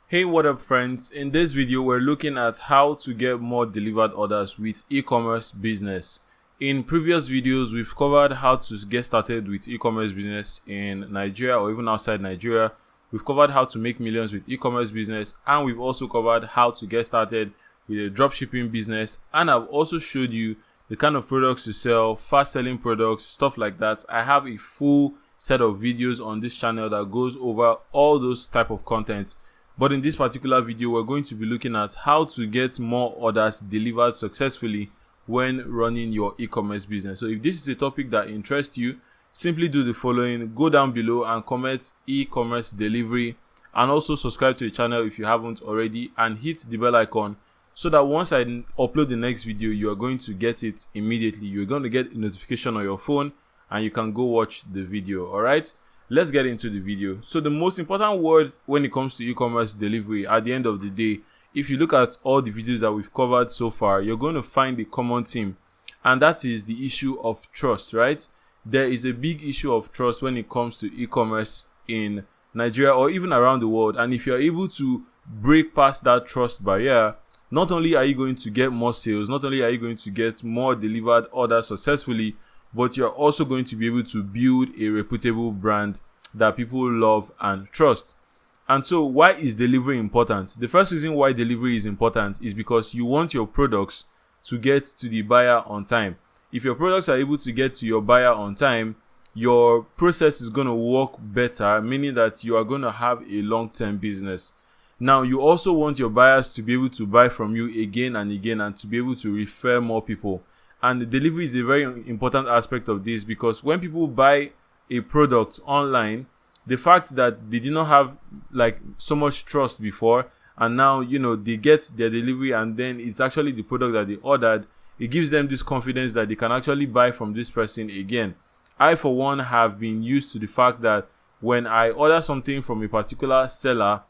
Hey, what up friends? In this video, we're looking at how to get more delivered orders with e-commerce business. In previous videos, we've covered how to get started with e-commerce business in Nigeria or even outside Nigeria. We've covered how to make millions with e-commerce business, and we've also covered how to get started with a dropshipping business. And I've also showed you the kind of products to sell, fast selling products, stuff like that. I have a full set of videos on this channel that goes over all those type of content. But in this particular video, we're going to be looking at how to get more orders delivered successfully when running your e-commerce business. So if this is a topic that interests you, simply do the following: go down below and comment e-commerce delivery, and also subscribe to the channel if you haven't already, and hit the bell icon so that once I upload the next video, you are going to get it immediately. You're going to get a notification on your phone and you can go watch the video. All right. Let's get into the video. So the most important word when it comes to e-commerce delivery at the end of the day, if you look at all the videos that we've covered so far, you're going to find a common theme, and that is the issue of trust, right? There is a big issue of trust when it comes to e-commerce in Nigeria or even around the world. And if you're able to break past that trust barrier, not only are you going to get more sales, not only are you going to get more delivered orders successfully, but you're also going to be able to build a reputable brand that people love and trust. And so why is delivery important? The first reason why delivery is important is because you want your products to get to the buyer on time. If your products are able to get to your buyer on time, your process is going to work better, meaning that you are going to have a long-term business. Now, you also want your buyers to be able to buy from you again and again and to be able to refer more people. And the delivery is a very important aspect of this, because when people buy a product online, the fact that they did not have like so much trust before, and now they get their delivery and then it's actually the product that they ordered, it gives them this confidence that they can actually buy from this person again. I, for one, have been used to the fact that when I order something from a particular seller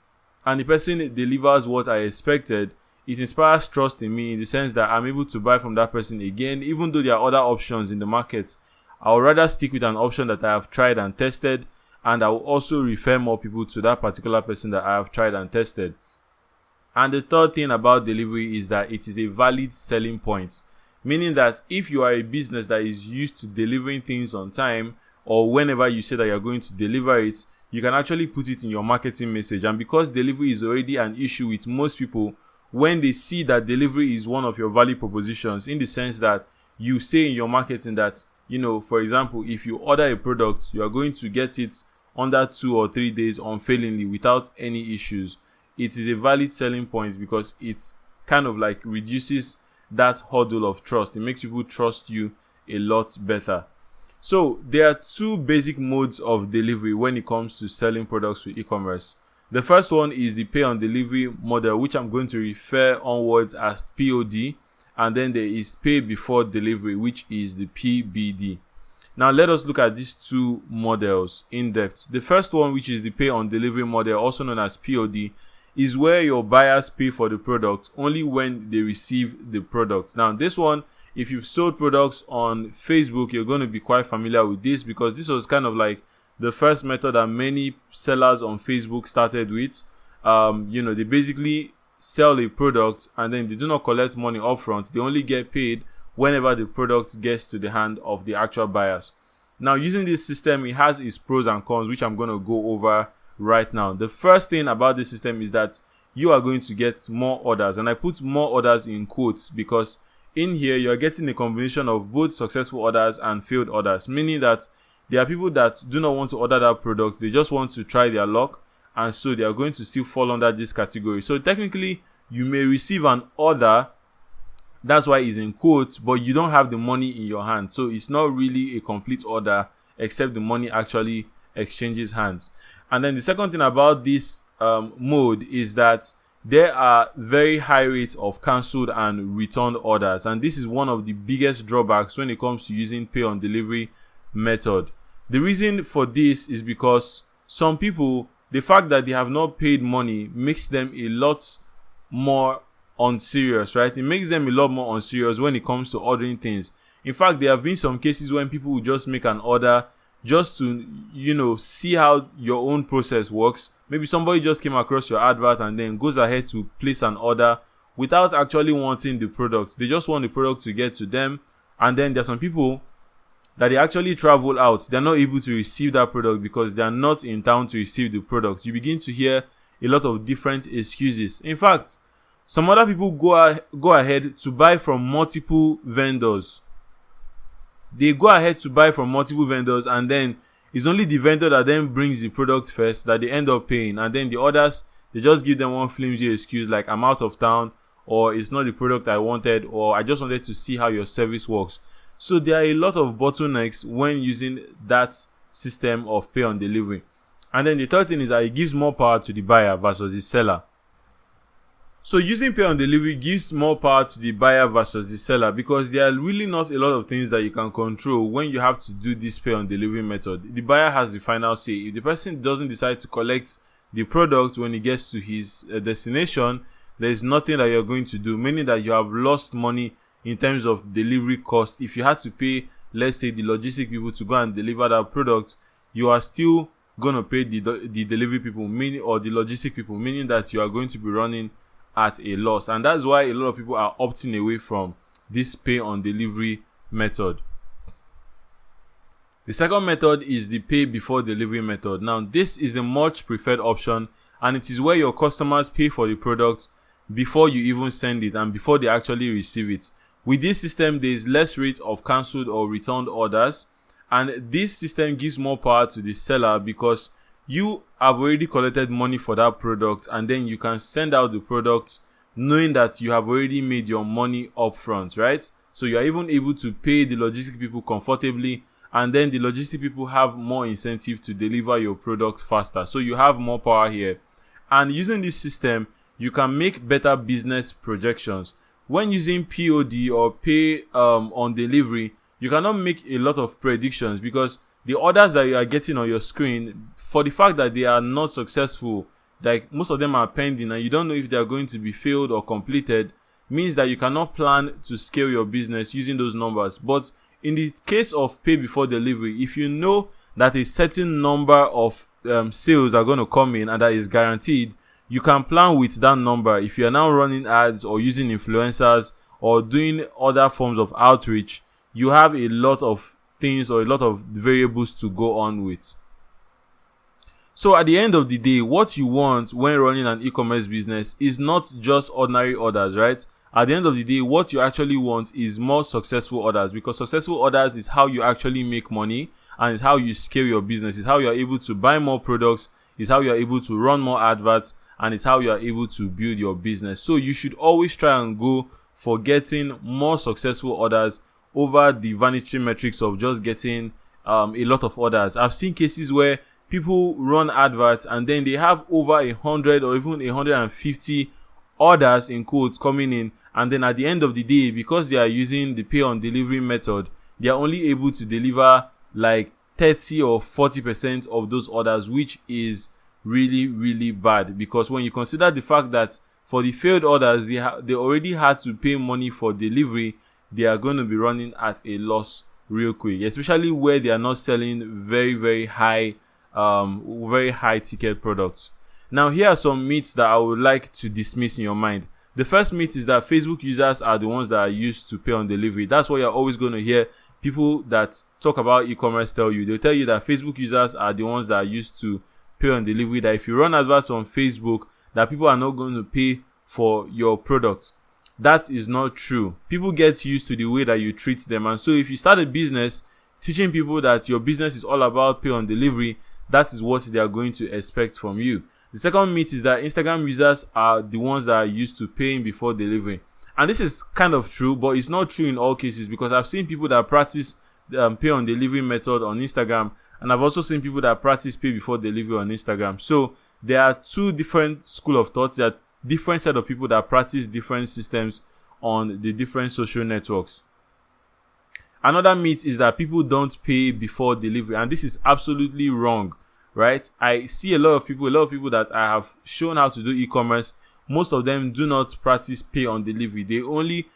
and the person delivers what I expected, it inspires trust in me, in the sense that I'm able to buy from that person again. Even though there are other options in the market, I would rather stick with an option that I have tried and tested, and I will also refer more people to that particular person that I have tried and tested. And the third thing about delivery is that it is a valid selling point, meaning that if you are a business that is used to delivering things on time, or whenever you say that you're going to deliver it, you can actually put it in your marketing message. And because delivery is already an issue with most people, when they see that delivery is one of your value propositions, in the sense that you say in your marketing that, for example, if you order a product, you are going to get it under 2 or 3 days unfailingly without any issues, it is a valid selling point, because it kind of like reduces that hurdle of trust. It makes people trust you a lot better. So there are two basic modes of delivery when it comes to selling products with e-commerce. The first one is the pay on delivery model, which I'm going to refer onwards as POD, and then there is pay before delivery, which is the PBD. Now let us look at these two models in depth. The first one, which is the pay on delivery model, also known as POD, is where your buyers pay for the product only when they receive the product. Now this one, if you've sold products on Facebook, you're going to be quite familiar with this, because this was kind of like the first method that many sellers on Facebook started with. They basically sell a product and then they do not collect money upfront. They only get paid whenever the product gets to the hand of the actual buyers. Now, using this system, it has its pros and cons, which I'm going to go over right now. The first thing about this system is that you are going to get more orders, and I put more orders in quotes because in here you're getting a combination of both successful orders and failed orders, meaning that there are people that do not want to order that product. They just want to try their luck. And so they are going to still fall under this category. So technically, you may receive an order. That's why it's in quotes, but you don't have the money in your hand. So it's not really a complete order, except the money actually exchanges hands. And then the second thing about this mode is that there are very high rates of cancelled and returned orders. And this is one of the biggest drawbacks when it comes to using pay on delivery method. The reason for this is because some people, the fact that they have not paid money makes them a lot more unserious, right? It makes them a lot more unserious when it comes to ordering things. In fact, there have been some cases when people will just make an order, just to, see how your own process works. Maybe somebody just came across your advert and then goes ahead to place an order without actually wanting the product. They just want the product to get to them. And then there's some people that they actually travel out. They're not able to receive that product because they're not in town to receive the product. You begin to hear a lot of different excuses. In fact, some other people go ahead to buy from multiple vendors. They go ahead to buy from multiple vendors, and then it's only the vendor that then brings the product first that they end up paying. And then the others, they just give them one flimsy excuse like, I'm out of town, or it's not the product I wanted, or I just wanted to see how your service works. So there are a lot of bottlenecks when using that system of pay on delivery. And then the third thing is that it gives more power to the buyer versus the seller. So using pay on delivery gives more power to the buyer versus the seller, because there are really not a lot of things that you can control when you have to do this pay on delivery method. The buyer has the final say. If the person doesn't decide to collect the product when he gets to his destination, there is nothing that you're going to do, meaning that you have lost money in terms of delivery cost. If you had to pay, let's say, the logistic people to go and deliver that product, you are still going to pay the delivery people, or the logistic people, meaning that you are going to be running at a loss. And that's why a lot of people are opting away from this pay on delivery method. The second method is the pay before delivery method. Now, this is the much preferred option, and it is where your customers pay for the product before you even send it and before they actually receive it. With this system, there is less rate of cancelled or returned orders, and this system gives more power to the seller because you have already collected money for that product, and then you can send out the product knowing that you have already made your money upfront, right? So you are even able to pay the logistic people comfortably, and then the logistic people have more incentive to deliver your product faster. So you have more power here. And using this system, you can make better business projections. When using POD or pay on delivery, you cannot make a lot of predictions because the orders that you are getting on your screen, for the fact that they are not successful, like most of them are pending and you don't know if they are going to be failed or completed, means that you cannot plan to scale your business using those numbers. But in the case of pay before delivery, if you know that a certain number of sales are going to come in and that is guaranteed, you can plan with that number. If you are now running ads or using influencers or doing other forms of outreach, you have a lot of things or a lot of variables to go on with. So at the end of the day, what you want when running an e-commerce business is not just ordinary orders, right? At the end of the day, what you actually want is more successful orders, because successful orders is how you actually make money, and it's how you scale your business. It's how you are able to buy more products, it's how you are able to run more adverts, and it's how you are able to build your business. So you should always try and go for getting more successful orders over the vanity metrics of just getting a lot of orders. I've seen cases where people run adverts and then they have over 100 or even 150 orders in quotes coming in, and then at the end of the day, because they are using the pay on delivery method, they are only able to deliver like 30 or 40% of those orders, which is really, really bad. Because when you consider the fact that for the failed orders, they already had to pay money for delivery, they are going to be running at a loss real quick, especially where they are not selling very, very high ticket products. Now, here are some myths that I would like to dismiss in your mind. The first myth is that Facebook users are the ones that are used to pay on delivery. That's what you're always going to hear people that talk about e-commerce tell you. They'll tell you that Facebook users are the ones that are used to pay on delivery, that if you run adverts on Facebook, that people are not going to pay for your product. That is not true. People get used to the way that you treat them. And so if you start a business teaching people that your business is all about pay on delivery, that is what they are going to expect from you. The second myth is that Instagram users are the ones that are used to paying before delivery. And this is kind of true, but it's not true in all cases, because I've seen people that practice pay on delivery method on Instagram, and I've also seen people that practice pay before delivery on Instagram. So there are two different school of thoughts. There are different set of people that practice different systems on the different social networks. Another myth is that people don't pay before delivery, and this is absolutely wrong, right? I see a lot of people that I have shown how to do e-commerce. Most of them do not practice pay on delivery. They only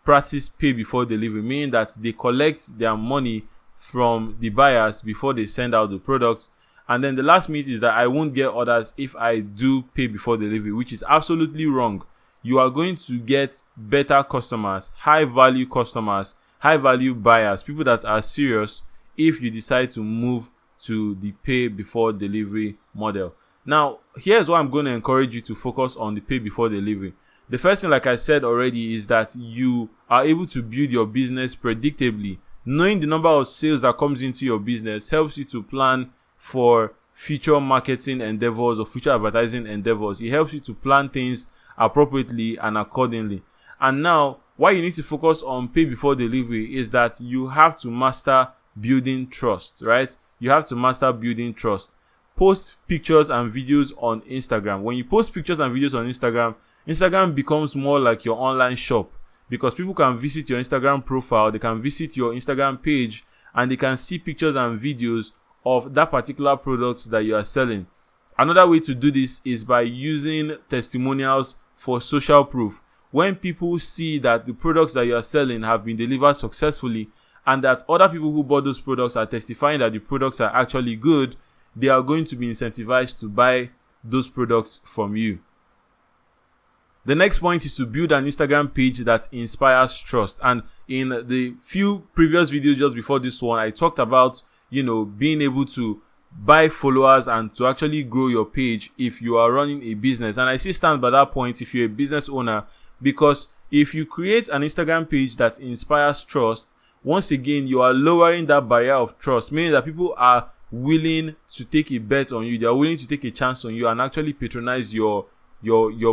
practice pay before delivery, meaning that they collect their money from the buyers before they send out the product. And then the last myth is that I won't get orders if I do pay before delivery, which is absolutely wrong. You are going to get better customers, high value customers, high value buyers, people that are serious, if you decide to move to the pay before delivery model. Now, here's why I'm going to encourage you to focus on the pay before delivery. The first thing, like I said already, is that you are able to build your business predictably. Knowing the number of sales that comes into your business helps you to plan for future marketing endeavors or future advertising endeavors. It helps you to plan things appropriately and accordingly. And now, why you need to focus on pay before delivery is that you have to master building trust, right? You have to master building trust. Post pictures and videos on Instagram. When you post pictures and videos on Instagram, Instagram becomes more like your online shop, because people can visit your Instagram profile, they can visit your Instagram page, and they can see pictures and videos of that particular product that you are selling. Another way to do this is by using testimonials for social proof. When people see that the products that you are selling have been delivered successfully, and that other people who bought those products are testifying that the products are actually good, they are going to be incentivized to buy those products from you. The next point is to build an Instagram page that inspires trust. And in the few previous videos just before this one, I talked about, being able to buy followers and to actually grow your page if you are running a business. And I still stand by that point if you're a business owner, because if you create an Instagram page that inspires trust, once again, you are lowering that barrier of trust, meaning that people are willing to take a bet on you. They are willing to take a chance on you and actually patronize your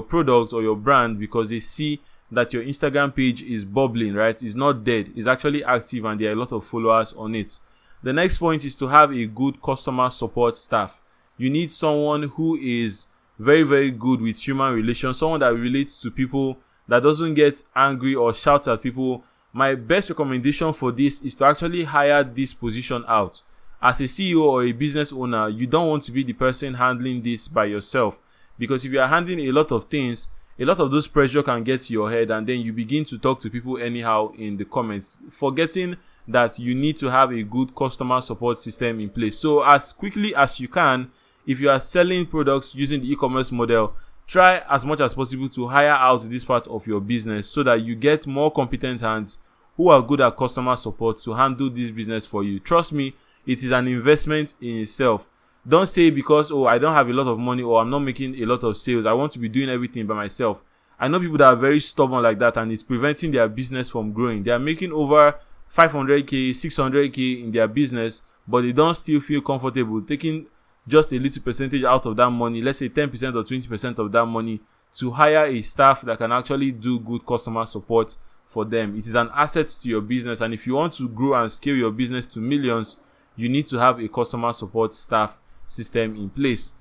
product or your brand, because they see that your Instagram page is bubbling, right? It's not dead. It's actually active and there are a lot of followers on it. The next point is to have a good customer support staff. You need someone who is very, very good with human relations, someone that relates to people, that doesn't get angry or shouts at people. My best recommendation for this is to actually hire this position out. As a CEO or a business owner, you don't want to be the person handling this by yourself, because if you are handling a lot of things, a lot of those pressure can get to your head, and then you begin to talk to people anyhow in the comments, forgetting that you need to have a good customer support system in place. So as quickly as you can, if you are selling products using the e-commerce model, try as much as possible to hire out this part of your business so that you get more competent hands who are good at customer support to handle this business for you. Trust me, it is an investment in itself. Don't say because, I don't have a lot of money or I'm not making a lot of sales, I want to be doing everything by myself. I know people that are very stubborn like that, and it's preventing their business from growing. They are making over 500k, 600k in their business, but they don't still feel comfortable taking just a little percentage out of that money, let's say 10% or 20% of that money, to hire a staff that can actually do good customer support for them. It is an asset to your business, and if you want to grow and scale your business to millions, you need to have a customer support staff system in place.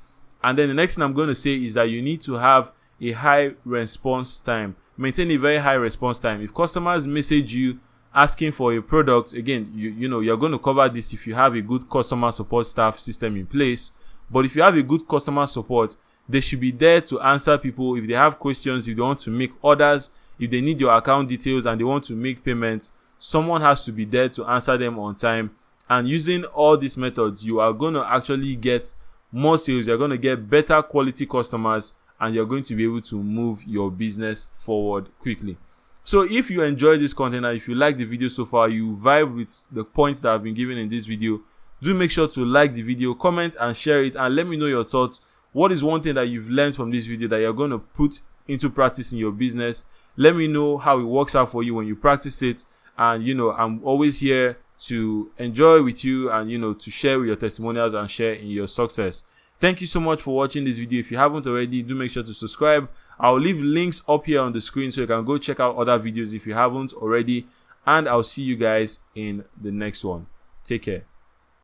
And then the next thing I'm going to say is that you need to have a high response time. Maintain a very high response time. If customers message you asking for a product, again, you're going to cover this if you have a good customer support staff system in place. But if you have a good customer support, they should be there to answer people if they have questions, if they want to make orders, if they need your account details and they want to make payments. Someone has to be there to answer them on time. And using all these methods, you are going to actually get more sales, you're going to get better quality customers, and you're going to be able to move your business forward quickly. So if you enjoyed this content and if you like the video so far, you vibe with the points that have been given in this video, do make sure to like the video, comment and share it, and let me know your thoughts. What is one thing that you've learned from this video that you're going to put into practice in your business? Let me know how it works out for you when you practice it. And I'm always here to enjoy with you and to share with your testimonials and share in your success. Thank you so much for watching this video. If you haven't already, do make sure to subscribe. I'll leave links up here on the screen so you can go check out other videos if you haven't already, and I'll see you guys in the next one. Take care.